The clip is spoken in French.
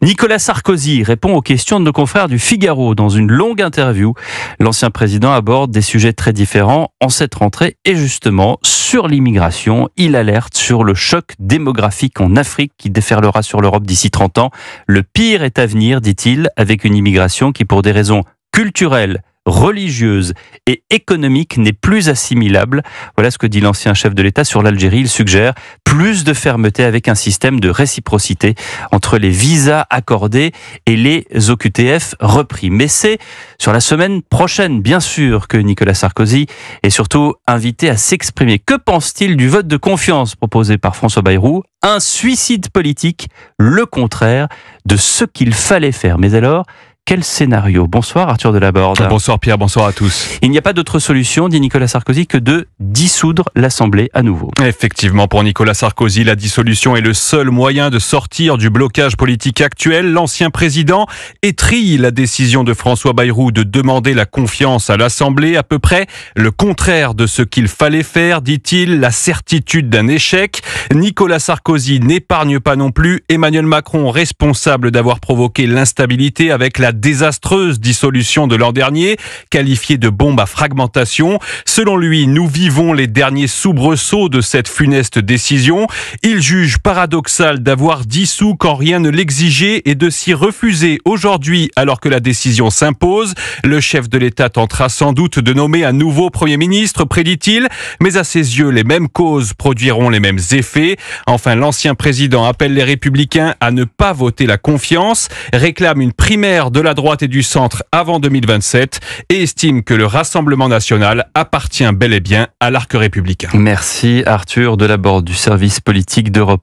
Nicolas Sarkozy répond aux questions de nos confrères du Figaro dans une longue interview. L'ancien président aborde des sujets très différents en cette rentrée et justement sur l'immigration, il alerte sur le choc démographique en Afrique qui déferlera sur l'Europe d'ici 30 ans. Le pire est à venir, dit-il, avec une immigration qui pour des raisons culturelles, religieuse et économique n'est plus assimilable. Voilà ce que dit l'ancien chef de l'État sur l'Algérie. Il suggère plus de fermeté avec un système de réciprocité entre les visas accordés et les OQTF repris. Mais c'est sur la semaine prochaine, bien sûr, que Nicolas Sarkozy est surtout invité à s'exprimer. Que pense-t-il du vote de confiance proposé par François Bayrou ? Un suicide politique, le contraire de ce qu'il fallait faire. Mais alors, quel scénario ? Bonsoir Arthur Delaborde. Bonsoir Pierre, bonsoir à tous. Il n'y a pas d'autre solution, dit Nicolas Sarkozy, que de dissoudre l'Assemblée à nouveau. Effectivement, pour Nicolas Sarkozy, la dissolution est le seul moyen de sortir du blocage politique actuel. L'ancien président étrille la décision de François Bayrou de demander la confiance à l'Assemblée, à peu près le contraire de ce qu'il fallait faire, dit-il, la certitude d'un échec. Nicolas Sarkozy n'épargne pas non plus Emmanuel Macron, responsable d'avoir provoqué l'instabilité avec la désastreuse dissolution de l'an dernier, qualifiée de bombe à fragmentation. Selon lui, nous vivons les derniers soubresauts de cette funeste décision. Il juge paradoxal d'avoir dissous quand rien ne l'exigeait et de s'y refuser aujourd'hui alors que la décision s'impose. Le chef de l'État tentera sans doute de nommer un nouveau Premier ministre, prédit-il, mais à ses yeux, les mêmes causes produiront les mêmes effets. Enfin, l'ancien président appelle les Républicains à ne pas voter la confiance, réclame une primaire de la droite et du centre avant 2027 et estime que le Rassemblement national appartient bel et bien à l'arc républicain. Merci Arthur Delaborde du service politique d'Europe 1.